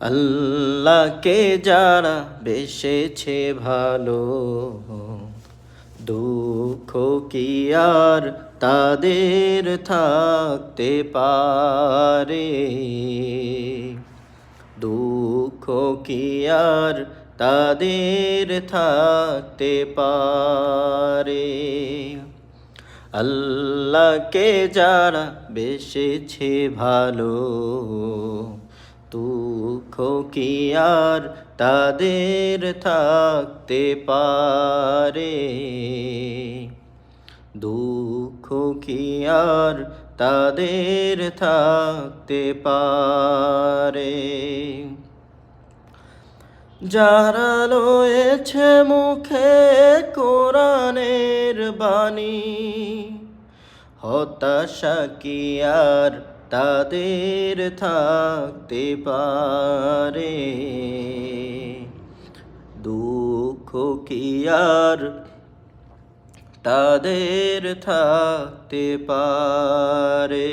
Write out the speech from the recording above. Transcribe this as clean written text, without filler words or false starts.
আল্লাহকে যারা বেসেছে ভালো, দুঃখ কি আর তাদের থাকতে পারে? দুঃখ কি আর তাদের থাকতে পারে? আল্লাহকে যারা বেসেছে ভালো, দুঃখ কি আর তাদের থাকতে পারে? দুঃখ কি আর তাদের থাকতে পারে? যারা রয়েছে মুখে কোরআনের বাণী, হতাশা কি আর তাদের থাকতে পারে? দুঃখ কি আর তাদের থাকতে পারে?